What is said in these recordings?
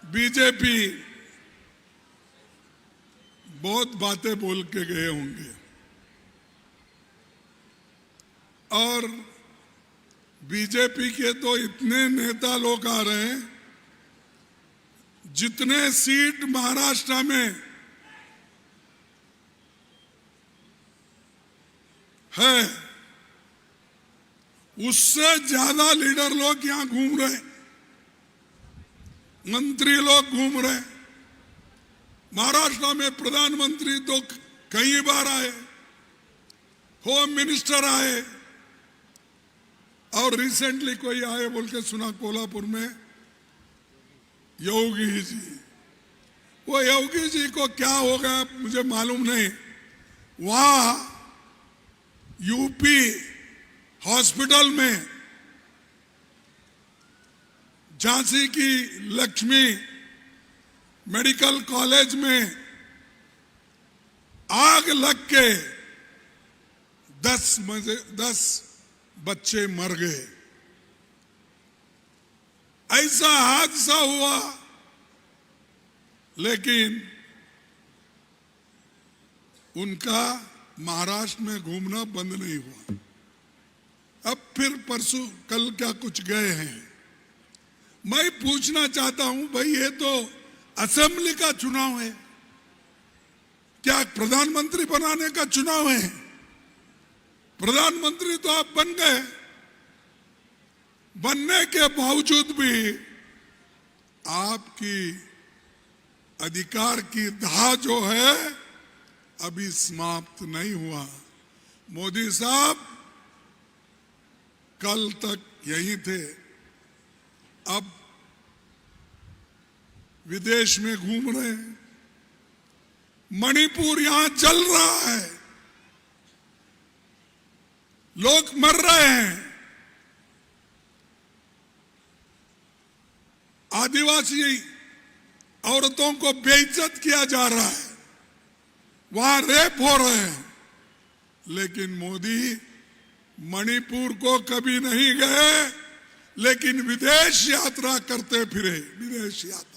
BJP बहुत बातें बोल के गए होंगे और बीजेपी के तो इतने नेता लोग आ रहे हैं, जितने सीट महाराष्ट्र में है उससे ज्यादा लीडर लोग यहां घूम रहे, मंत्री लोग घूम रहे। महाराष्ट्र में प्रधानमंत्री तो कई बार आए, होम मिनिस्टर आए और रिसेंटली कोई आए बोल के सुना कोल्हापुर में, योगी जी। वो योगी जी को क्या हो गया मुझे मालूम नहीं। वहां यूपी हॉस्पिटल में झांसी की लक्ष्मी मेडिकल कॉलेज में आग लग के 10 बच्चे मर गए। ऐसा हादसा हुआ, लेकिन उनका महाराष्ट्र में घूमना बंद नहीं हुआ। अब फिर परसों कल क्या कुछ गए हैं। मैं पूछना चाहता हूं, भाई ये तो असेंबली का चुनाव है, क्या प्रधानमंत्री बनाने का चुनाव है? प्रधानमंत्री तो आप बन गए, बनने के बावजूद भी आपकी अधिकार की दाह जो है अभी समाप्त नहीं हुआ। मोदी साहब कल तक यही थे, अब विदेश में घूम रहे हैं। मणिपुर यहां चल रहा है, लोग मर रहे हैं। आदिवासी औरतों को बेइज्जत किया जा रहा है, वहां रेप हो रहे हैं, लेकिन मोदी मणिपुर को कभी नहीं गए, लेकिन विदेश यात्रा करते फिरे। विदेश यात्रा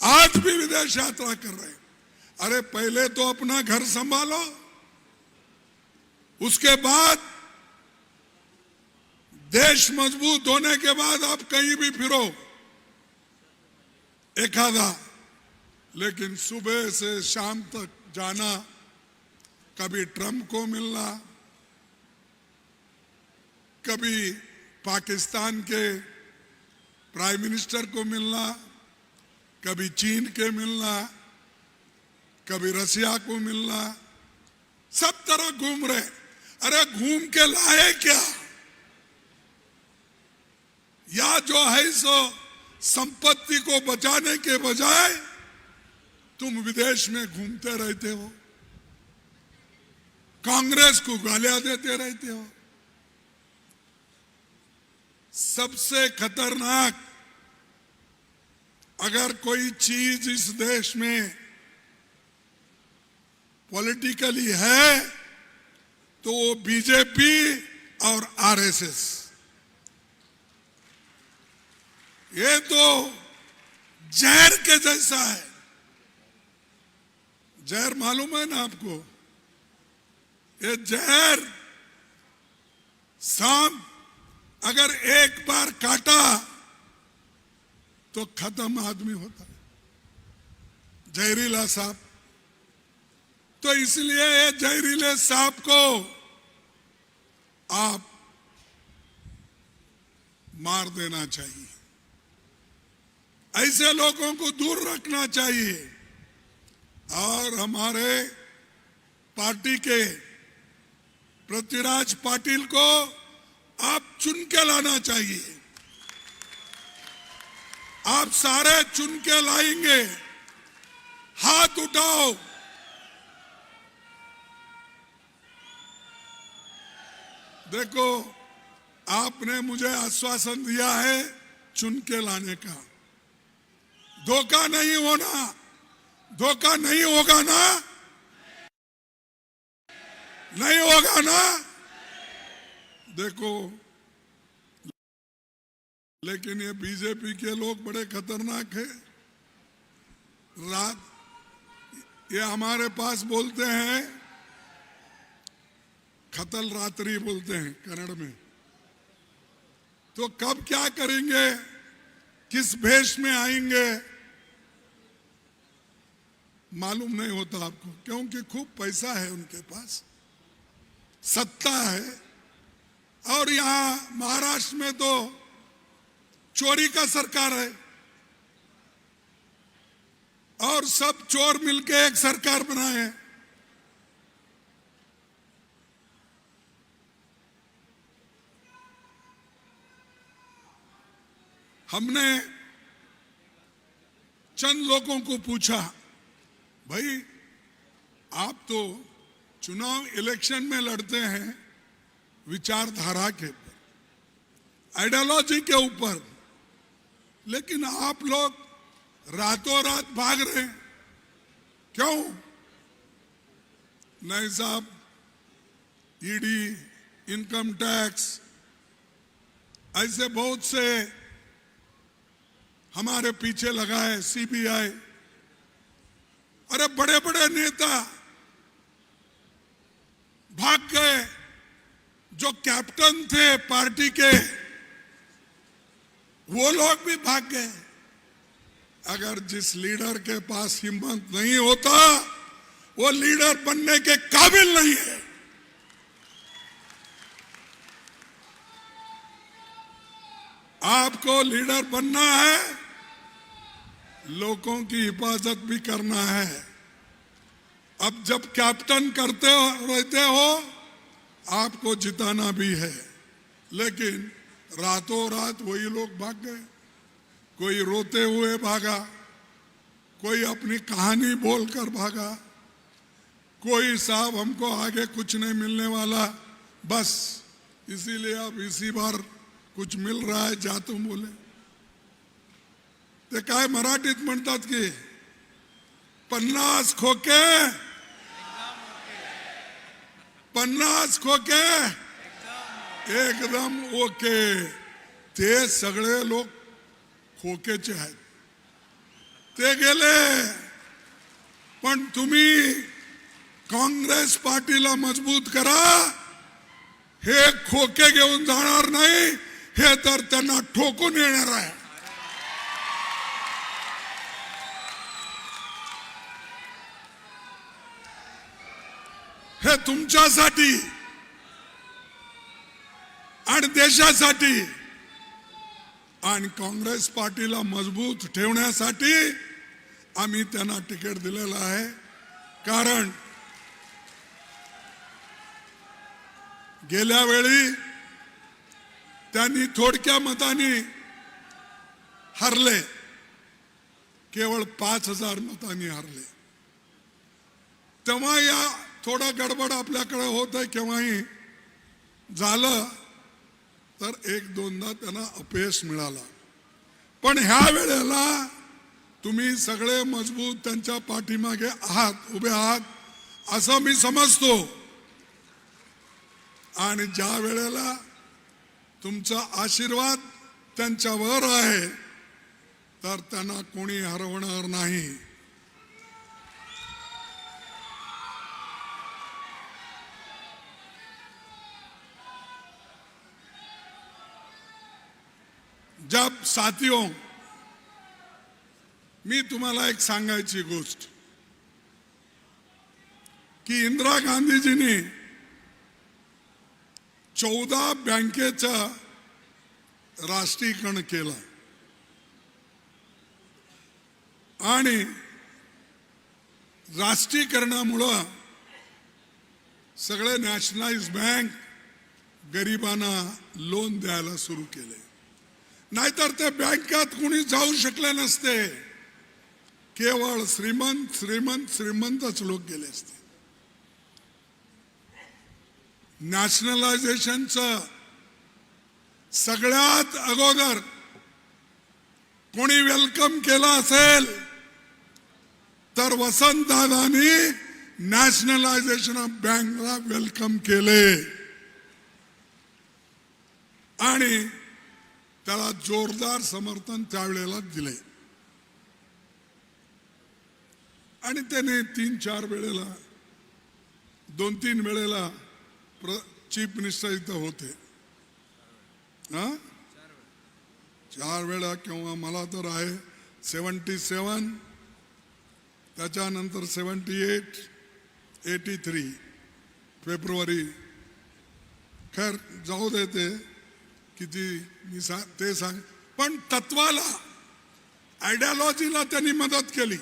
आज भी विदेश यात्रा कर रहे हैं। अरे पहले तो अपना घर संभालो, उसके बाद देश मजबूत होने के बाद आप कहीं भी फिरो एक आधा, लेकिन सुबह से शाम तक जाना, कभी ट्रंप को मिलना, कभी पाकिस्तान के प्राइम मिनिस्टर को मिलना, कभी चीन के मिलना, कभी रसिया को मिलना, सब तरह घूम रहे। अरे घूम के लाए क्या? या जो है सो संपत्ति को बचाने के बजाय तुम विदेश में घूमते रहते हो, कांग्रेस को गालियां देते रहते हो। सबसे खतरनाक अगर कोई चीज इस देश में पॉलिटिकली है तो वो बीजेपी और आरएसएस। ये तो जहर के जैसा है। जहर मालूम है ना आपको? ये जहर सांप अगर एक बार काटा तो खत्म आदमी होता है, जहरीला सांप। तो इसलिए ये जहरीले सांप को आप मार देना चाहिए, ऐसे लोगों को दूर रखना चाहिए। और हमारे पार्टी के पृथ्वीराज पाटिल को आप चुन के लाना चाहिए। आप सारे चुन के लाएंगे, हाथ उठाओ। देखो, आपने मुझे आश्वासन दिया है चुन के लाने का। धोखा नहीं होना, धोखा नहीं होगा ना? नहीं होगा ना? देखो, लेकिन ये बीजेपी के लोग बड़े खतरनाक है। रात ये हमारे पास बोलते हैं, खतल रात्रि बोलते हैं कन्नड़ में। तो कब क्या करेंगे, किस भेष में आएंगे, मालूम नहीं होता आपको, क्योंकि खूब पैसा है उनके पास, सत्ता है। और यहां महाराष्ट्र में तो चोरी का सरकार है और सब चोर मिलके एक सरकार बनाए हैं। हमने चंद लोगों को पूछा, भाई आप तो चुनाव इलेक्शन में लड़ते हैं विचारधारा के ऊपर, आइडियोलॉजी के ऊपर, लेकिन आप लोग रातों रात भाग रहे हैं, क्यों? नहीं साहब, ईडी, इनकम टैक्स, ऐसे बहुत से हमारे पीछे लगा है, सीबीआई। अरे बड़े बड़े नेता भाग गए, जो कैप्टन थे पार्टी के वो लोग भी भाग गए। अगर जिस लीडर के पास हिम्मत नहीं होता वो लीडर बनने के काबिल नहीं है। आपको लीडर बनना है, लोगों की हिफाजत भी करना है। अब जब कैप्टन करते रहते हो, आपको जिताना भी है, लेकिन रातों रात वही लोग भाग गए। कोई रोते हुए भागा, कोई अपनी कहानी बोलकर भागा, कोई साहब हमको आगे कुछ नहीं मिलने वाला, बस इसीलिए अब इसी बार कुछ मिल रहा है जातो बोले। ते काय मराठीत म्हणतात की 50 खोके 50 खोके एकदम ओके। ते सगळे लोक खोकेचे आहेत, ते गेले। पण तुम्ही काँग्रेस पार्टीला मजबूत करा, हे खोके घेऊन जाणार नाही, हे तर त्यांना ठोकून येणार आहे। हे तुमच्यासाठी आणि देशासाठी आणि काँग्रेस पार्टीला मजबूत ठेवण्यासाठी आम्ही त्यांना तिकीट दिलेलं आहे। कारण गेल्या वेळी त्यांनी थोडक्या मतांनी हरले, केवळ 5000 मतांनी हरले। तेव्हा या थोडा गडबड आपल्याकडे होत आहे, केव्हाही झालं तर एक दोनदा त्यांना अपयश मिळाला। पण ह्या वेळेला तुम्ही सगळे मजबूत त्यांच्या पाठीमागे आहात, उभे आहात असं मी समजतो। आणि ज्या वेळेला तुमचा आशीर्वाद त्यांच्यावर आहे तर त्यांना कोणी हरवणार नाही। जब साथियों, मी तुम्हाला एक सांगायची गोष्ट की इंदिरा गांधीजींनी 14 बँकेचं राष्ट्रीयकरण केलं आणि राष्ट्रीयकरणामुळे सगळे नॅशनलाइज बँक गरिबांना लोन द्यायला सुरू केले। नाहीतर ते बँकेत कोणी जाऊ शकले नसते, केवळ श्रीमंत श्रीमंत श्रीमंतच लोक गेले असते। नॅशनलायझेशनचं सगळ्यात अगोदर कोणी वेलकम केला असेल तर वसंतदादांनी नॅशनलायझेशन ऑफ बँकला वेलकम केले। आणि त्याला जोरदार समर्थन त्यावेळेला दिले आणि त्याने 3-4 वेळेला 2-3 वेळेला चीफ मिनिस्टर इथं होते. 4 वेळा किंवा मला तर आहे 77, त्याच्यानंतर 78, 83 फेब्रुवारी. खैर जाऊ देते किती मी ते सांग, पण तत्वाला आयडियोलॉजीला त्यांनी मदत केली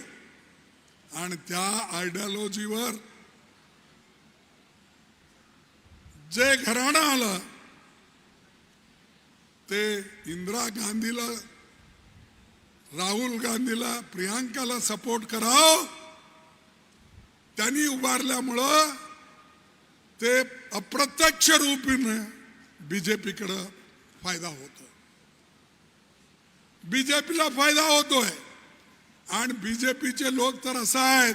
आणि त्या आयडियोलॉजीवर जे घराणं आलं ते इंदिरा गांधीला, राहुल गांधीला, प्रियांकाला सपोर्ट करावं त्यांनी उभारल्यामुळं ते अप्रत्यक्ष रूपाने बीजेपीकडे फायदा होतो, बीजेपीला फायदा होतोय. आणि बीजेपीचे लोक तर असं आहेत,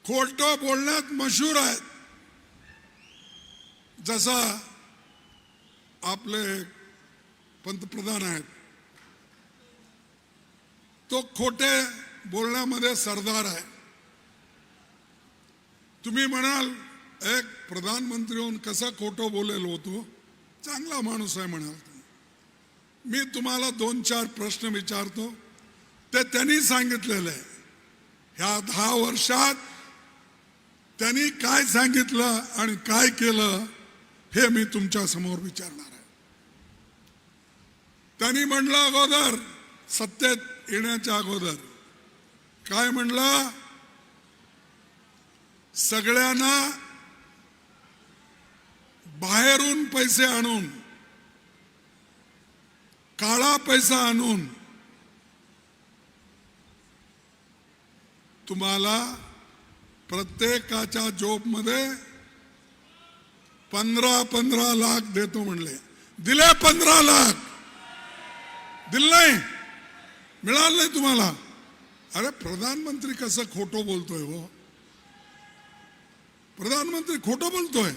खोटं बोलण्यात मशहूर आहेत. जसा आपले पंतप्रधान आहेत, तो खोटे बोलण्यामध्ये सरदार आहे. तुम्ही म्हणाल एक प्रधानमंत्री होऊन कसा खोटं बोलेल होतो, चांगला माणूस आहे म्हणाल. मी तुम्हाला 2-4 प्रश्न विचारतो, ते त्यांनी सांगितलेलं आहे. ह्या 10 वर्षात त्यांनी काय सांगितलं आणि काय केलं हे मी तुमच्या समोर विचारणार आहे. त्यांनी म्हणलं अगोदर, सत्तेत येण्याच्या अगोदर काय म्हणलं, सगळ्यांना बाहेरून पैसे आणून, काळा पैसा आणून तुम्हाला प्रत्येकाच्या जॉबमध्ये 15-15 लाख देतो म्हणले. दिले 15 लाख? दिले नाही? मिळालं नाही तुम्हाला? अरे प्रधानमंत्री कसं खोटं बोलतोय हो, प्रधानमंत्री खोटं बोलतोय.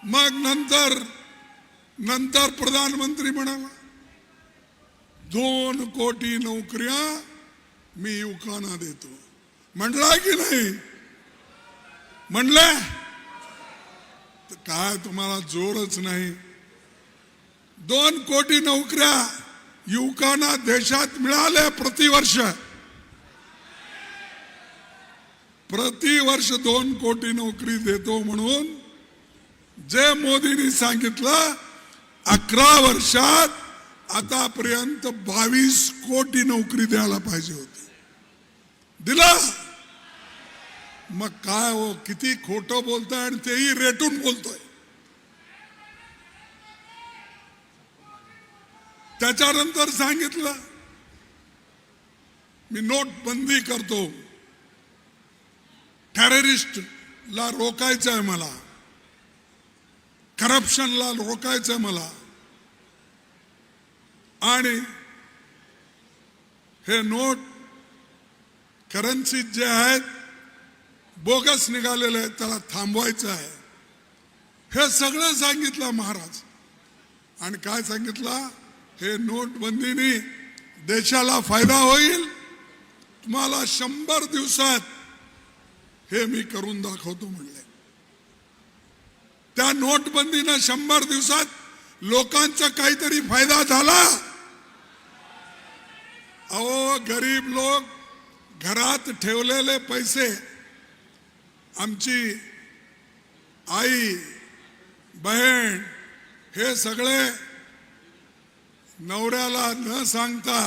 मग नंतर प्रधानमंत्री म्हणाला 2 कोटी नोकऱ्या मी युवकांना देतो. म्हणला की नाही? म्हणले काय तुम्हाला जोरच नाही. 2 कोटी नोकऱ्या युवकांना देशात मिळाल्या प्रतिवर्ष. प्रतिवर्ष 2 कोटी नोकरी देतो म्हणून जे मोदींनी सांगितलं 11 वर्षात आतापर्यंत 22 कोटी नोकरी द्यायला पाहिजे होती, दिला. मग काय हो, किती खोटं बोलतोय आणि तेही रेटून बोलतोय. त्याच्यानंतर सांगितलं मी नोटबंदी करतो, टेररिस्टला रोकायचं आहे मला, करप्शनला रोकायचं आहे मला. आणि हे नोट करन्सी जे आहेत बोगस निघालेले आहेत त्याला थांबवायचं आहे. हे सगळं सांगितलं महाराज. आणि काय सांगितलं, हे नोटबंदीने देशाला फायदा होईल, तुम्हाला 100 दिवसात हे मी करून दाखवतो म्हणले. त्या नोटबंदीनं 100 दिवसात लोकांचा काहीतरी फायदा झाला? अहो गरीब लोक घरात ठेवलेले पैसे, आमची आई बहन हे सगळे नवऱ्याला न सांगता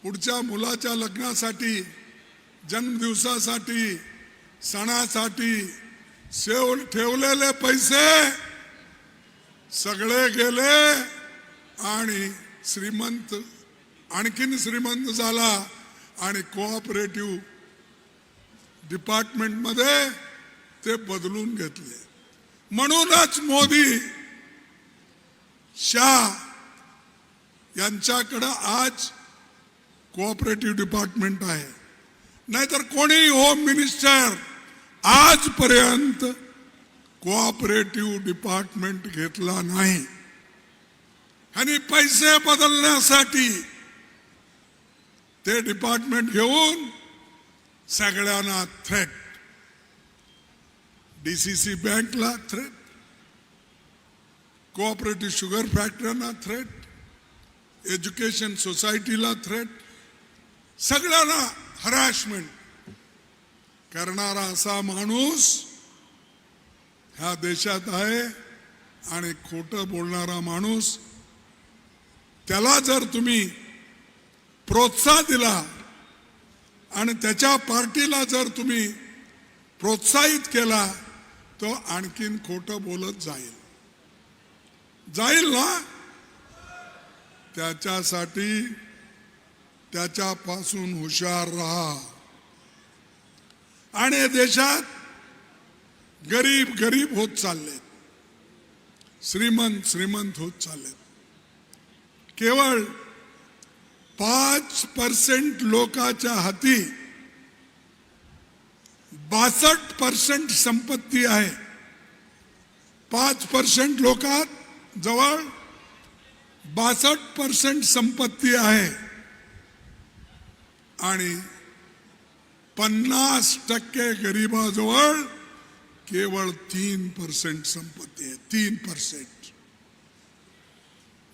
पुढच्या मुलाच्या लग्नासाठी, जन्मदिवसासाठी, सणासाठी ठेवलेले पैसे सगळे गेले आणि श्रीमंत आणखीन श्रीमंत झाला आणि कोऑपरेटिव्ह डिपार्टमेंट मध्ये ते बदलून घेतले. म्हणूनच मोदी शाह यांच्याकडे आज कोऑपरेटिव्ह डिपार्टमेंट आहे. नाहीतर कोणी होम मिनिस्टर आजपर्यंत कोऑपरेटिव्ह डिपार्टमेंट घेतला नाही. आणि पैसे बदलण्यासाठी ते डिपार्टमेंट घेऊन सगळ्यांना थ्रेट, डीसीसी बँकला थ्रेट, कोऑपरेटिव्ह शुगर फॅक्टरीना थ्रेट, एज्युकेशन सोसायटीला थ्रेट, सगळ्यांना हरॅशमेंट करणारा असा माणूस ह्या देशात आहे. आणि खोटं बोलणारा माणूस, त्याला जर तुम्ही प्रोत्साहन दिला आणि त्याच्या पार्टीला जर तुम्ही प्रोत्साहित केला तो आणखीन खोटं बोलत जाईल ना. त्याच्यासाठी त्याच्यापासून हुशार राहा. आणि देशात गरीब होत चाललेत, श्रीमंत होत चाललेत. केवळ 5% लोकांच्या हाती 62% संपत्ती आहे. 5% लोकात जवळ 62% संपत्ती आहे आणि 50% गरिबाजवळ केवळ 3% संपत्ती आहे. 3%.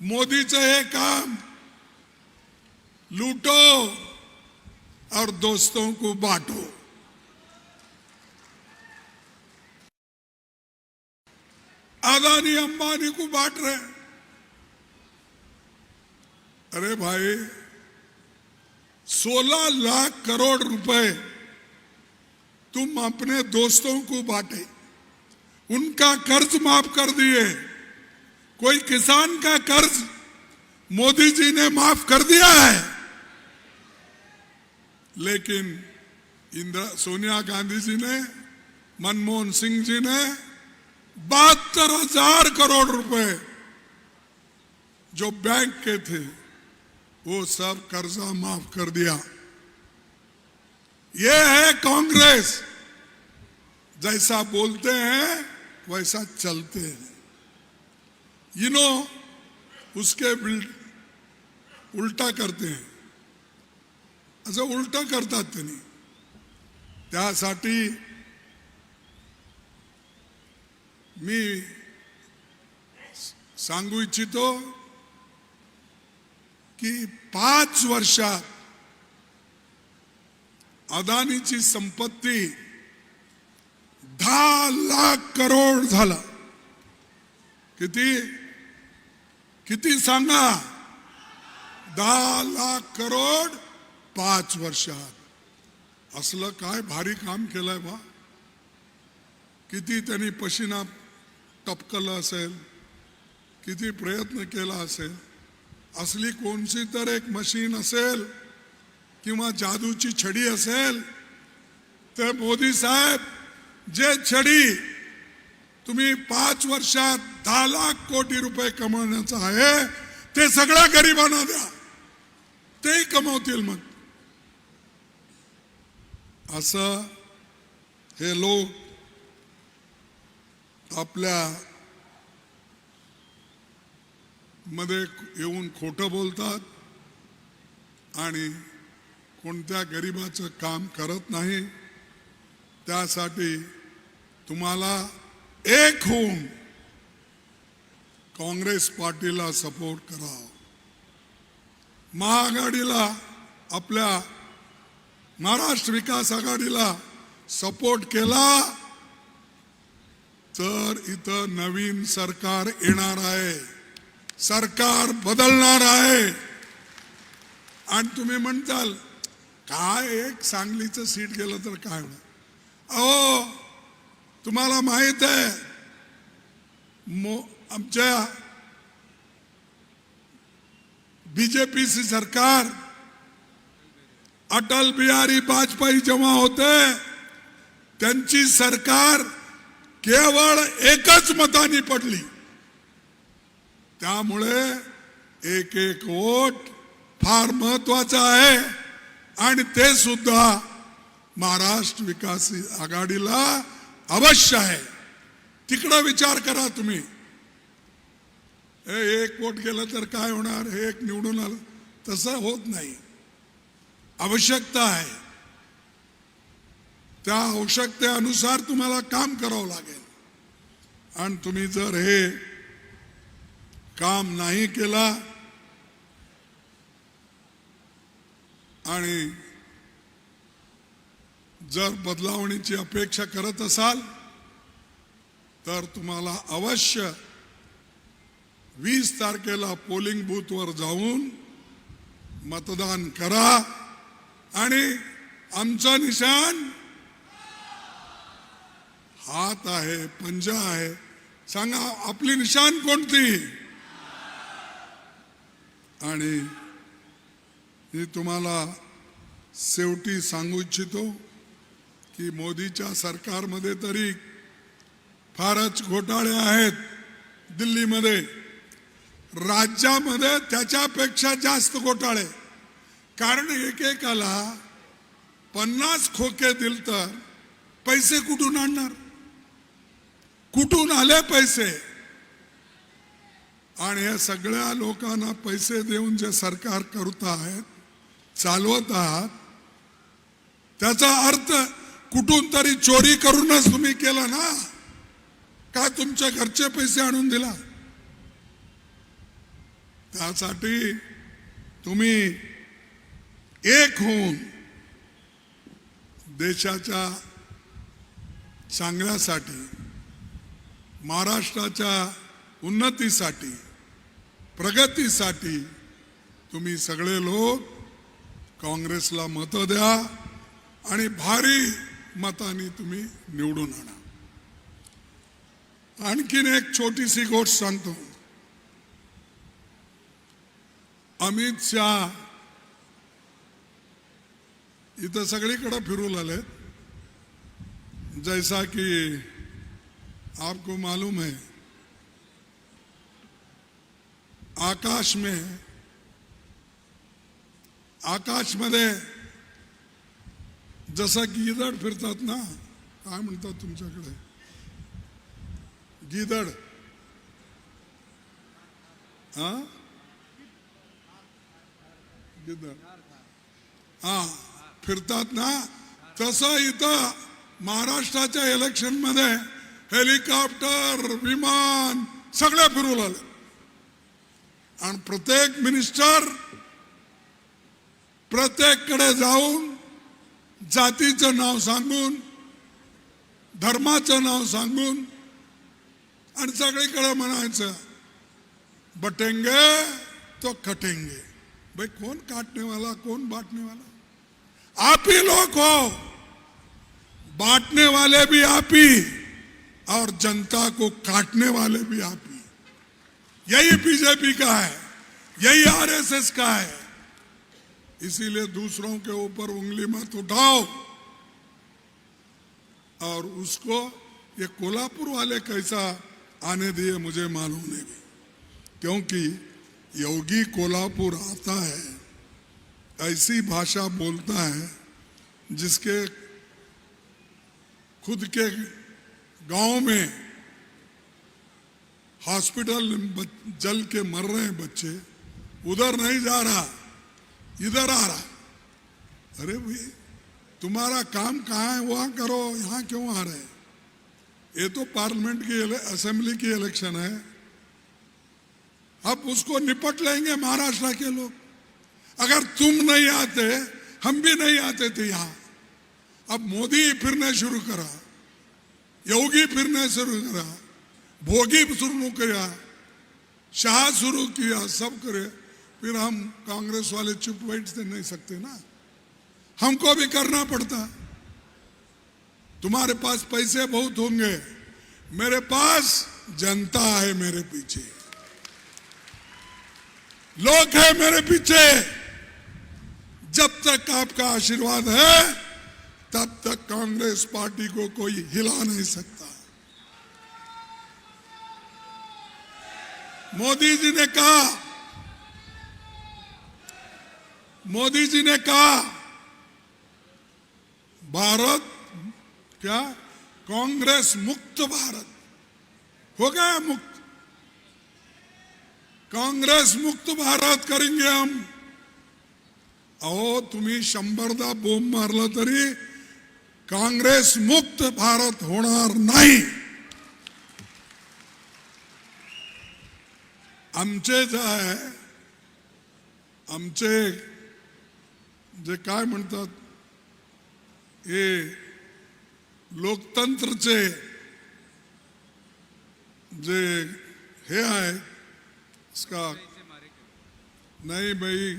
मोदीचं हे काम लूटो और दोस्तों को बांटो. अदानी अंबानी को बांट रहे. अरे भाई, 16 लाख करोड़ रुपए तुम अपने दोस्तों को बांटे, उनका कर्ज माफ कर दिए. कोई किसान का कर्ज मोदी जी ने माफ कर दिया है, लेकिन सोनिया गांधी जी ने, मनमोहन सिंह जी ने 72,000 करोड़ रुपए जो बैंक के थे वो सब कर्जा माफ कर दिया. ये है कांग्रेस. जैसा बोलते हैं वैसा चलते हैं. उसके उल्टा करते हैं. असं उलट करतात त्यांनी. त्यासाठी मी सांगू इच्छितो की 5 वर्षात अदानीची संपत्ती 10 लाख करोड झाला. किती सांगा? 10 लाख करोड 5 वर्षात. असलं काय भारी काम केलंय बा. किती त्यांनी पसीना टपकला असेल, किती प्रयत्न केला असेल. असली कोणती तर एक मशीन असेल किंवा जादूची छडी असेल तर मोदी साहेब, जे छडी तुम्ही 5 वर्षात 10 लाख कोटी रुपये कमवण्याचं आहे ते सगळ्या गरिबांना द्या, तेही कमवतील. मग असं हे लोक आपल्या मध्ये येऊन खोटं बोलतात आणि कोणत्या गरिबाचं काम करत नाही. त्यासाठी तुम्हाला एक होऊन काँग्रेस पार्टीला सपोर्ट करावा. महाआघाडीला, आपल्या महाराष्ट्र विकास आघाडीला सपोर्ट केला तर इथं नवीन सरकार येणार आहे, सरकार बदलणार आहे. आणि तुम्ही म्हणताल काय एक सांगलीचं सीट गेलं तर काय होणार? अहो, तुम्हाला माहित आहे आमच्या बीजेपीची सरकार, अटल बिहारी वाजपेयी जेव्हा होते त्यांची सरकार केवळ एकच मताने पडली. त्यामुळे एक वोट फार महत्वाचा आहे आणि ते सुद्धा महाराष्ट्र विकास आघाडीला अवश्य आहे. तिकडे विचार करा तुम्ही. एक वोट गेलं तर काय होणार, हे एक निवडून आलं, तसं होत नाही. आवश्यकता आहे, त्या आवश्यकतेनुसार तुम्हाला काम करावं लागेल. आणि तुम्ही जर हे काम नाही केला आणि जर बदलावणीची अपेक्षा करत असाल तर तुम्हाला अवश्य 20 तारखेला पोलिंग बूथवर जाऊन मतदान करा. आणि आमचं निशाण हात आहे, पंजा आहे. सांगा आपली निशाण कोणती? आणि मी तुम्हाला शेवटी सांगू इच्छितो की मोदीच्या सरकारमध्ये तरी फारच घोटाळे आहेत. दिल्लीमध्ये, राज्यामध्ये त्याच्यापेक्षा जास्त घोटाळे. कारण एकेकाला 50 खोके दिल तर पैसे कुठून आणणार? कुठून आले पैसे? आणि या सगळ्या लोकांना पैसे देऊन जे सरकार करत आहेत, चालवत आहात, त्याचा अर्थ कुठून तरी चोरी करूनच तुम्ही केला ना? का तुमच्या घरचे पैसे आणून दिला? त्यासाठी तुम्ही एक होऊन देशाच्या चांगल्यासाठी, महाराष्ट्राच्या उन्नतीसाठी, प्रगतीसाठी तुम्ही सगळे लोक काँग्रेसला मत द्या आणि भारी मतांनी तुम्ही निवडून आणा. आणखीन एक छोटीशी गोष्ट सांगतो. अमित शाह इथं सगळीकडे फिरून आले. जैसा कि आपको मालूम है, आकाश मध्ये जसं गिधड फिरतात ना, काय म्हणतात तुमच्याकडे? गिधड, हा, गिधड, हा, फिरतात ना, तसं इथं महाराष्ट्राच्या इलेक्शन मध्ये हेलिकॉप्टर, विमान सगळे फिरून आले. आणि प्रत्येक मिनिस्टर प्रत्येककडे जाऊन जातीचं नाव सांगून, धर्माचं नाव सांगून आणि सगळीकडे म्हणायचं बटेंगे तो कटेंगे. भाई कौन काटने वाला, कौन बांटने वाला? आप ही लोग हो. बांटने वाले भी आप ही और जनता को काटने वाले भी आप ही. यही बीजेपी का है, यही आरएसएस का है. इसीलिए दूसरों के ऊपर उंगली मत उठाओ. और उसको ये कोल्हापुर वाले कैसा आने दिए मुझे मालूम नहीं, क्योंकि योगी कोल्हापुर आता है, ऐसी भाषा बोलता है जिसके खुद के गांव में हॉस्पिटल जल के मर रहे हैं बच्चे, उधर नहीं जा रहा, इधर आ रहा. अरे भाई तुम्हारा काम कहाँ है, वहां करो, यहाँ क्यों आ रहे? ये तो पार्लियामेंट की, असेंबली की इलेक्शन है. अब उसको निपट लेंगे महाराष्ट्र के लोग. अगर तुम नहीं आते, हम भी नहीं आते थे यहाँ. अब मोदी फिरने शुरू करा, योगी फिरने शुरू करा, भोगी शुरू किया, शाह शुरू किया, सब करे. फिर हम कांग्रेस वाले चुप बैठ नहीं सकते ना, हमको भी करना पड़ता. तुम्हारे पास पैसे बहुत होंगे, मेरे पास जनता है मेरे पीछे, लोग हैं मेरे पीछे. जब तक आपका आशीर्वाद है तब तक कांग्रेस पार्टी को कोई हिला नहीं सकता. मोदी जी ने कहा भारत क्या कांग्रेस मुक्त भारत हो गया. मुक्त कांग्रेस मुक्त भारत करेंगे हम. अहो तुम्ही 100दा बोंब मारला तरी कांग्रेस मुक्त भारत होणार नाही. आमचे जे आहे, आमचे जे काय म्हणतात हे लोकतंत्रचे जे हे आहे, इसका नहीं भाई,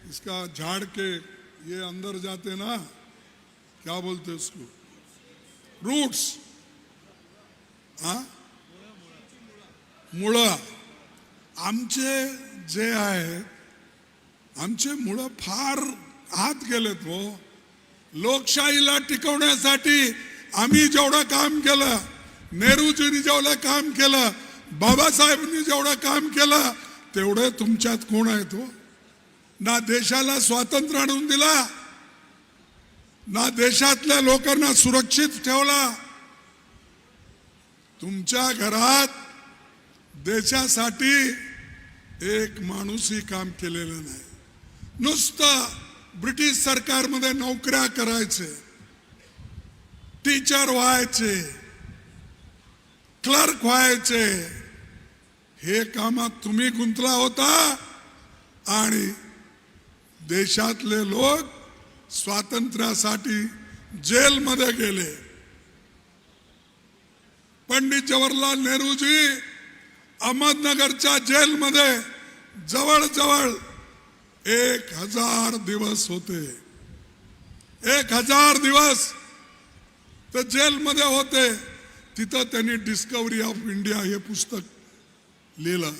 इसका झाड़ के ये अंदर जाते ना, क्या बोलते उसको, रूट्स, हाँ, मुळं. आमचे जे आहे, आमचे मुळं फार आत गेलेत हो. लोकशाहीला टिकवण्यासाठी आम्ही जेवढं काम केलं, नेहरूजींनी जेवढं काम केलं, बाबासाहेबांनी जेवढं काम केलं, तेवढे तुमच्यात कोण आहेत हो? ना देशाला स्वातंत्र्य आणून दिला, ना देशातल्या लोकांना सुरक्षित ठेवला. तुमच्या घरात देशासाठी एक माणूसही काम केलेलं नाही. नुसतं ब्रिटिश सरकारमध्ये नोकऱ्या करायचे, टीचर व्हायचे, क्लर्क व्हायचे, हे कामात तुम्ही गुंतला होता. आणि देशातले लोक स्वातंत्र्यासाठी जेलमध्ये गेले. पंडित जवाहरलाल नेहरूजी अहमदनगरच्या जेलमध्ये जवळजवळ 1000 दिवस होते. 1000 दिवस ते जेलमध्ये होते. तिथं त्यांनी डिस्कवरी ऑफ इंडिया हे पुस्तक लिहिलं.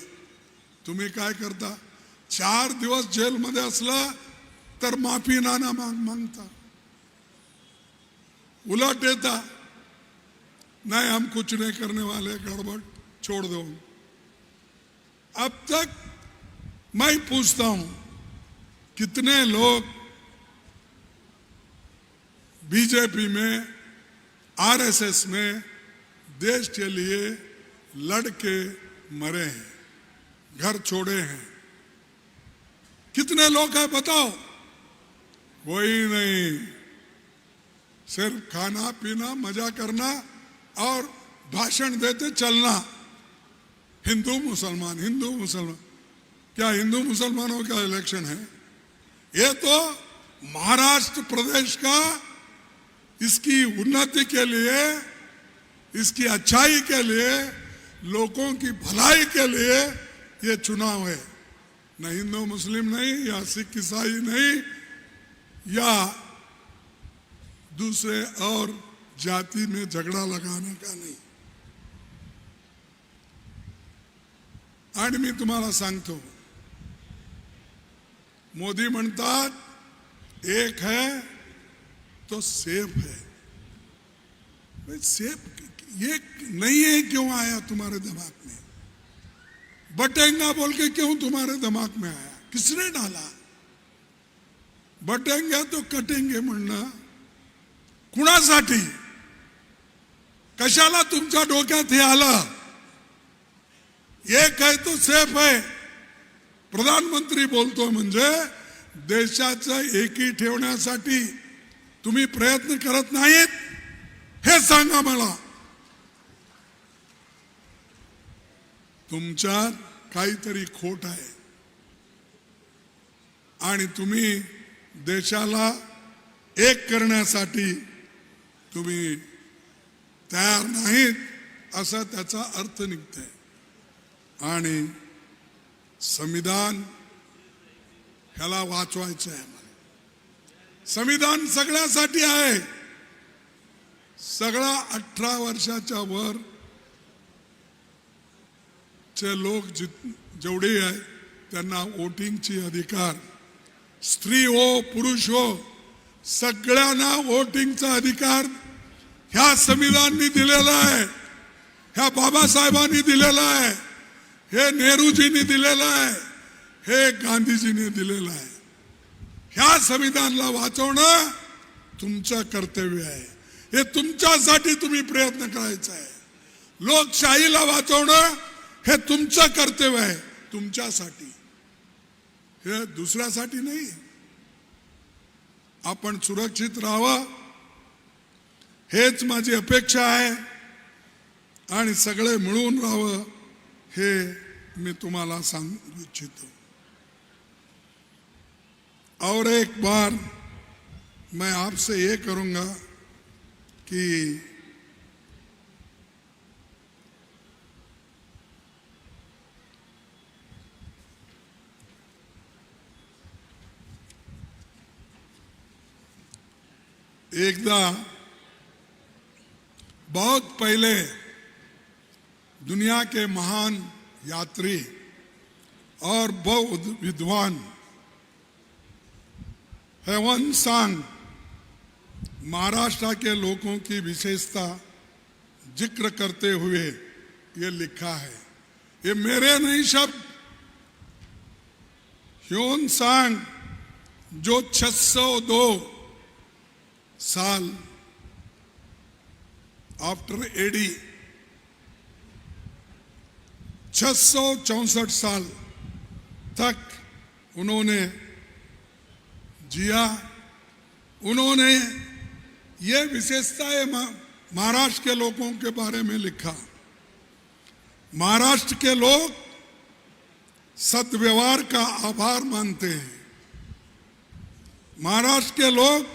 तुम्ही काय करता? 4 दिवस जेलमध्ये असला तर माफीनामा मागता, उलट येता, नहीं हम कुछ नहीं करने वाले, गड़बड़ छोड़ दो. अब तक मैं पूछता हूं, कितने लोग बीजेपी में, आरएसएस में देश के लिए लड़के मरे हैं, घर छोड़े हैं? कितने लोग हैं बताओ? कोई नहीं. सिर्फ खाना पीना, मजा करना और भाषण देते चलना. हिंदू मुसलमान, हिंदू मुसलमान. क्या हिंदू मुसलमानों का इलेक्शन है? ये तो महाराष्ट्र प्रदेश का, इसकी उन्नति के लिए, इसकी अच्छाई के लिए, लोगों की भलाई के लिए ये चुनाव है. न हिंदू मुस्लिम नहीं, या सिख ईसाई नहीं, या दूसरे और जाति में झगड़ा लगाने का नहीं. आणि मी तुम्हाला सांगतो, मोदी म्हणतात एक है तो सेफ है. सेफ ये नहीं है, क्यों आया तुम्हारे दिमाग में? बटेंगा बोल के क्यों तुम्हारे दिमाग में आया? किसने डाला? बटेंगे तो कटेंगे म्हणणं कुणासाठी, कशाला तुमच्या डोक्यात हे आलं? एक है तो सेफ है. प्रधानमंत्री बोलतो म्हणजे देशाचं एकी ठेवण्यासाठी तुम्ही प्रयत्न करत नाहीत, हे सांगा मला. तुमच्यात काहीतरी खोट आहे आणि तुम्ही देशाला एक करण्यासाठी तुम्ही तयार नाहीत, असा त्याचा अर्थ निघतोय. आणि संविधान ह्याला वाचवायचं आहे. संविधान सगळ्यासाठी आहे. सगळा 18 वर्षाच्या वर चे लोक जेवढे आहे त्यांना वोटिंगची अधिकार, स्त्री हो पुरुष हो सगळ्यांना वोटिंगचा अधिकार ह्या संविधानाने दिलेला आहे. ह्या बाबासाहेबांनी दिलेला आहे, हे नेहरूजींनी दिलेला आहे, हे गांधीजींनी दिलेला आहे. ह्या संविधानाला वाचवणं तुमचं कर्तव्य आहे. हे तुमच्यासाठी तुम्ही प्रयत्न करायचा आहे. लोकशाहीला वाचवणं हे तुमचं कर्तव्य आहे. तुमच्यासाठी, हे दुसऱ्यासाठी नाही. आपण सुरक्षित राहावं हेच माझी अपेक्षा आहे आणि सगळे मिळून राहावं हे मी तुम्हाला सांगू इच्छितो. और एक बार मैं आपसे ये करूंगा कि एकदा बहुत पहले दुनिया के महान यात्री और बौद्ध विद्वान ह्वेनसांग महाराष्ट्र के लोगों की विशेषता जिक्र करते हुए ये लिखा है. ये मेरे नहीं शब्द. ह्वेनसांग जो 602 साल आफ्टर एडी 664 साल तक उन्होंने जिया. उन्होंने ये विशेषताएं महाराष्ट्र के लोगों के बारे में लिखा. महाराष्ट्र के लोग सद्व्यवहार का आभार मानते हैं. महाराष्ट्र के लोग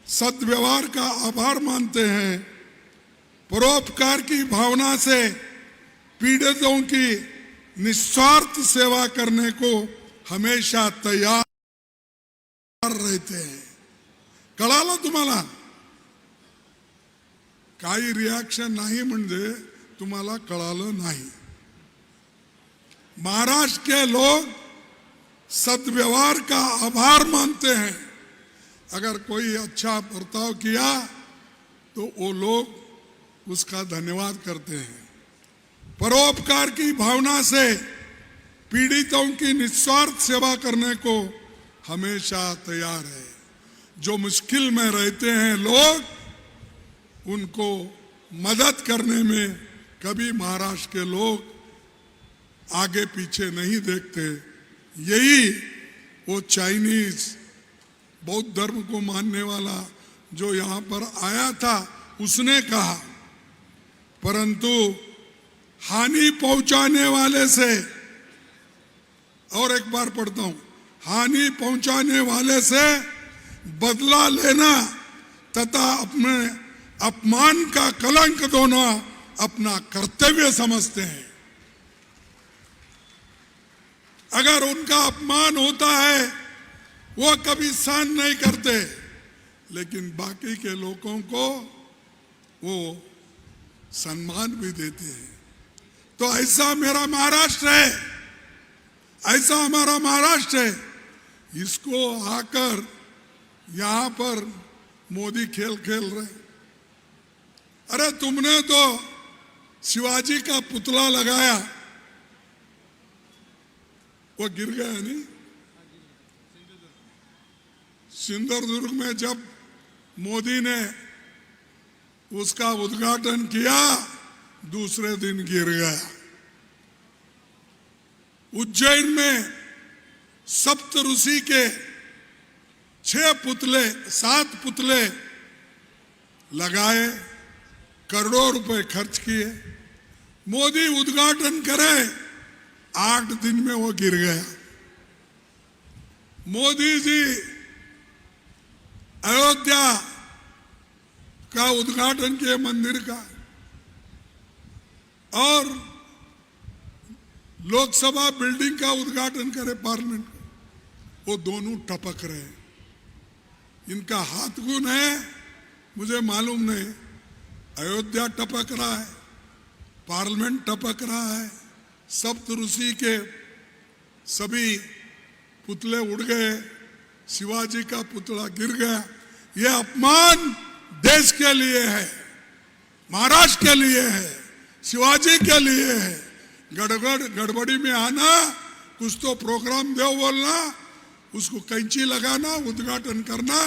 सद्व्यवहार का आभार मानते हैं. परोपकार की भावना से पीड़ितों की निस्वार्थ सेवा करने को हमेशा तैयार रहते हैं. कळालं तुम्हाला? काही रिएक्शन नाही म्हणजे तुम्हाला कळालं नाही. महाराष्ट्र के लोग सद्व्यवहार का आभार मानते हैं. अगर कोई अच्छा बर्ताव किया तो वो लोग उसका धन्यवाद करते हैं. परोपकार की भावना से पीड़ितों की निस्वार्थ सेवा करने को हमेशा तैयार है. जो मुश्किल में रहते हैं लोग उनको मदद करने में कभी महाराष्ट्र के लोग आगे पीछे नहीं देखते. यही वो चाइनीज बौद्ध धर्म को मानने वाला जो यहाँ पर आया था उसने कहा. परंतु हानि पहुंचाने वाले से, और एक बार पढ़ता हूं, हानि पहुंचाने वाले से बदला लेना तथा अपने अपमान का कलंक धोना अपना कर्तव्य समझते हैं. अगर उनका अपमान होता है वो कभी सहन नहीं करते, लेकिन बाकी के लोगों को वो सम्मान भी देते हैं. तो ऐसा मेरा महाराष्ट्र है, ऐसा हमारा महाराष्ट्र है. इसको आकर यहां पर मोदी खेल खेल रहे. अरे तुमने तो शिवाजी का पुतला लगाया, वो गिर गया नहीं. सिंधुदुर्ग में जब मोदी ने उसका उद्घाटन किया दूसरे दिन गिर गया. उज्जैन में सप्त ऋषि के 7 पुतले लगाए, करोड़ों रुपए खर्च किए. मोदी उद्घाटन करे 8 दिन में वो गिर गया. मोदी जी अयोध्या का उद्घाटन किए मंदिर का, और लोकसभा बिल्डिंग का उद्घाटन करे पार्लियामेंट का, वो दोनों टपक रहे. इनका हाथ गुण है मुझे मालूम नहीं. अयोध्या टपक रहा है, पार्लियामेंट टपक रहा है, सप्त ऋषि के सभी पुतले उड़ गए, शिवाजी का पुतला गिर गया. ये अपमान देश के लिए है, महाराष्ट्र के लिए है, शिवाजी के लिए है. गड़बड़ी में आना, कुछ तो प्रोग्राम दो बोलना, उसको कैंची लगाना, उद्घाटन करना,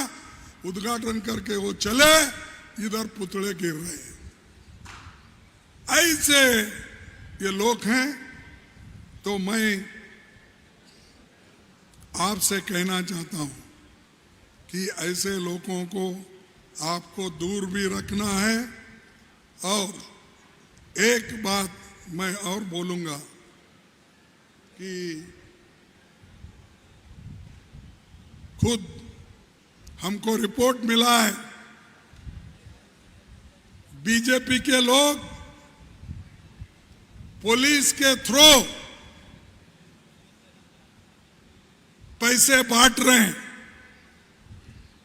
उद्घाटन करके वो चले, इधर पुतले गिर रहे हैं. ऐसे ये लोग हैं. तो मैं आपसे कहना चाहता हूं कि ऐसे लोगों को आपको दूर भी रखना है। और एक बात मैं और बोलूंगा कि खुद हमको रिपोर्ट मिला है, बीजेपी के लोग पुलिस के थ्रू पैसे बांट रहे हैं,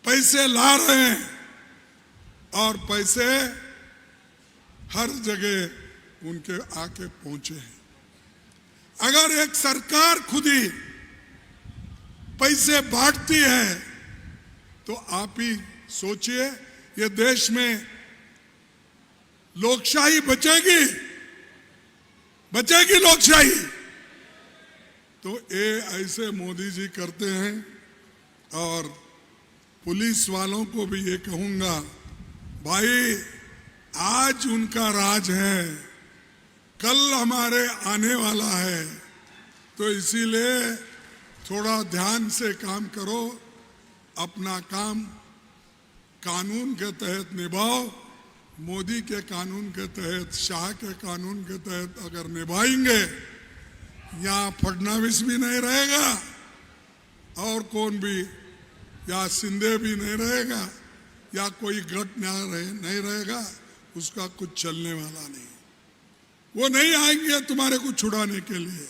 पैसे ला रहे हैं और पैसे हर जगह उनके आके पहुंचे हैं। अगर एक सरकार खुद ही पैसे बांटती है तो आप ही सोचिए ये देश में लोकशाही बचेगी? बचेगी लोकशाही? तो ये ऐसे मोदी जी करते हैं। और पुलिस वालों को भी ये कहूंगा, भाई आज उनका राज है, कल हमारे आने वाला है, तो इसीलिए थोड़ा ध्यान से काम करो, अपना काम कानून के तहत निभाओ। मोदी के कानून के तहत, शाह के कानून के तहत अगर निभाएंगे, यहाँ फडणवीस भी नहीं रहेगा और कौन भी, या शिंदे भी नहीं रहेगा, या कोई गठ नहीं रहेगा, उसका कुछ चलने वाला नहीं। वो नहीं आएंगे तुम्हारे को छुड़ाने के लिए।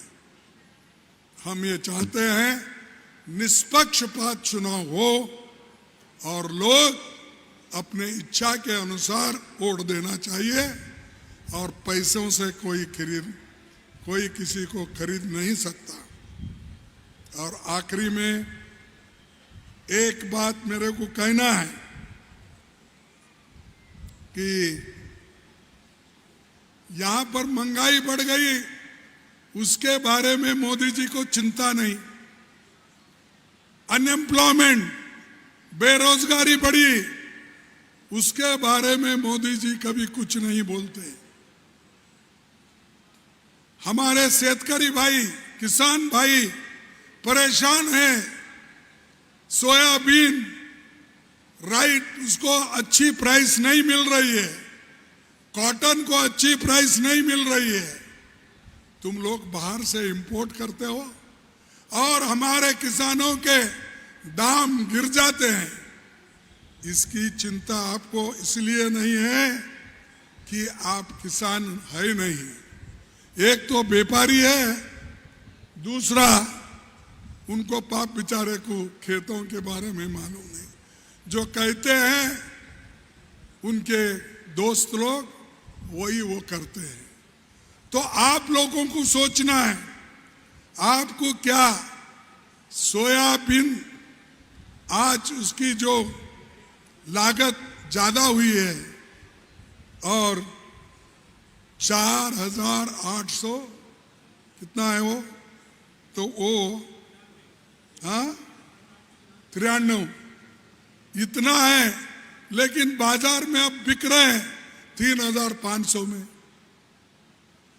हम ये चाहते हैं निष्पक्षपात चुनाव हो और लोग अपने इच्छा के अनुसार वोट देना चाहिए और पैसों से कोई किसी को खरीद नहीं सकता। और आखिरी में एक बात मेरे को कहना है कि यहां पर महंगाई बढ़ गई, उसके बारे में मोदी जी को चिंता नहीं। अनएम्प्लॉयमेंट, बेरोजगारी बढ़ी, उसके बारे में मोदी जी कभी कुछ नहीं बोलते। हमारे शेतकारी भाई, किसान भाई परेशान हैं। सोयाबीन, राइट, उसको अच्छी प्राइस नहीं मिल रही है, कॉटन को अच्छी प्राइस नहीं मिल रही है। तुम लोग बाहर से इंपोर्ट करते हो और हमारे किसानों के दाम गिर जाते हैं। इसकी चिंता आपको इसलिए नहीं है कि आप किसान है नहीं। एक तो व्यापारी है, दूसरा उनको पाप बेचारे को खेतों के बारे में मालूम नहीं। जो कहते हैं उनके दोस्त लोग वही वो करते हैं। तो आप लोगों को सोचना है, आपको क्या सोयाबीन आज उसकी जो लागत ज्यादा हुई है और 4,800 कितना है वो, तो वो 93 इतना है, लेकिन बाजार में अब बिक रहे हैं 3,500 में।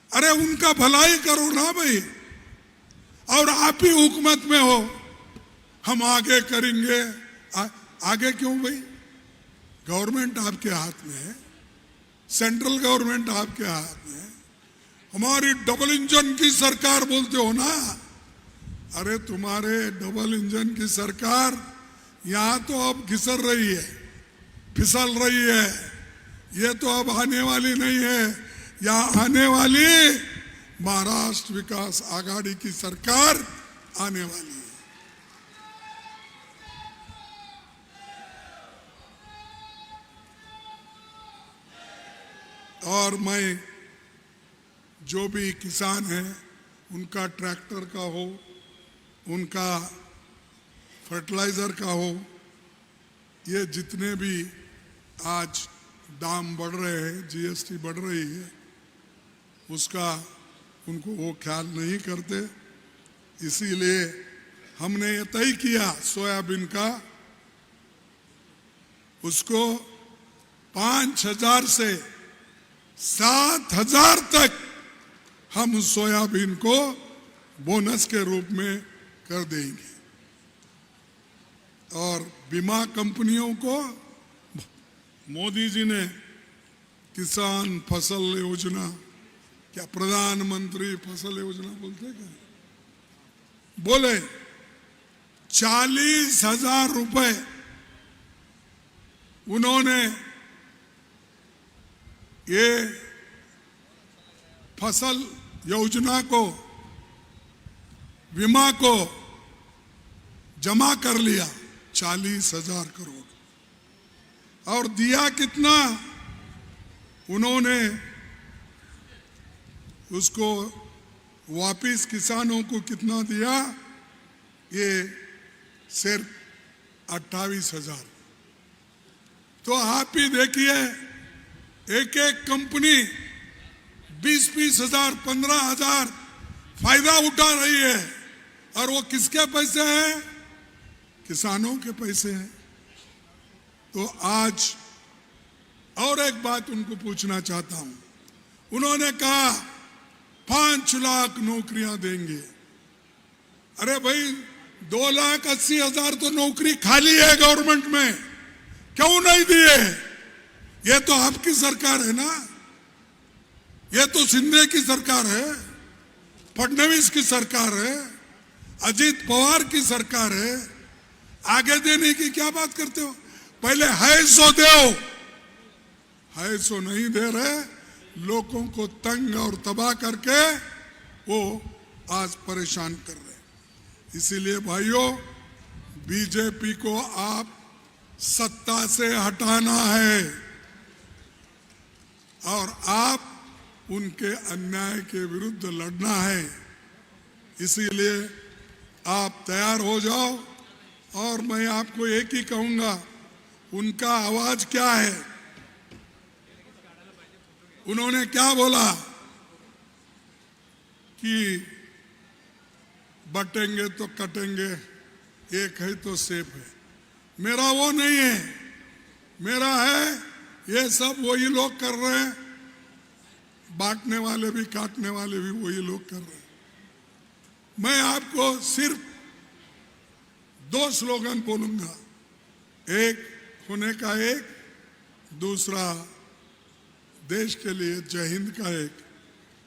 अरे उनका भलाई करो ना भाई, और आप ही हुकूमत में हो। हम आगे करेंगे, आगे क्यों भाई? गवर्नमेंट आपके हाथ में है, सेंट्रल गवर्नमेंट आपके हाथ में है। हमारी डबल इंजन की सरकार बोलते हो ना, अरे तुम्हारे डबल इंजन की सरकार यहां तो अब घिसर रही है, फिसल रही है। ये तो अब आने वाली नहीं है, यहाँ आने वाली महाराष्ट्र विकास आघाड़ी की सरकार आने वाली है। और मैं जो भी किसान हैं उनका ट्रैक्टर का हो, उनका फर्टिलाइजर का हो, ये जितने भी आज दाम बढ़ रहे हैं, जीएसटी बढ़ रही है, उसका उनको वो ख्याल नहीं करते। इसीलिए हमने ये तय किया सोयाबीन का, उसको 5,000 से 7,000 तक हम सोयाबीन को बोनस के रूप में कर देंगे। और बीमा कंपनियों को मोदी जी ने किसान फसल योजना, क्या प्रधानमंत्री फसल योजना बोलते क्या, बोले 40,000 रुपए उन्होंने ये फसल योजना को, बीमा को जमा कर लिया, 40,000 करोड़। और दिया कितना, उन्होंने उसको वापिस किसानों को कितना दिया, ये सिर्फ 28,000। तो आप ही देखिए, एक एक कंपनी 20-20 हजार, 15,000 फायदा उठा रही है, और वो किसके पैसे हैं, किसानों के पैसे हैं। तो आज और एक बात उनको पूछना चाहता हूं, उन्होंने कहा 5 लाख नौकरियां देंगे। अरे भाई 2,80,000 तो नौकरी खाली है गवर्नमेंट में, क्यों नहीं दिए? ये तो आपकी सरकार है ना, ये तो शिंदे की सरकार है, फडणवीस की सरकार है, अजीत पवार की सरकार है। आगे देने की क्या बात करते हो? पहले है सो दो, है सो नहीं दे रहे, लोगों को तंग और तबाह करके वो आज परेशान कर रहे हैं। इसीलिए भाइयों, बीजेपी को आप सत्ता से हटाना है और आप उनके अन्याय के विरुद्ध लड़ना है। इसीलिए आप तैयार हो जाओ। और मैं आपको एक ही कहूंगा, उनका आवाज क्या है, उन्होंने क्या बोला कि बटेंगे तो कटेंगे, एक है तो सेफ है। मेरा वो नहीं है, मेरा है ये सब वही लोग कर रहे हैं, बांटने वाले भी काटने वाले भी वही लोग कर रहे हैं। मैं आपको सिर्फ 2 स्लोगन बोलूंगा, एक होने का एक, दूसरा देश के लिए जय हिंद का एक।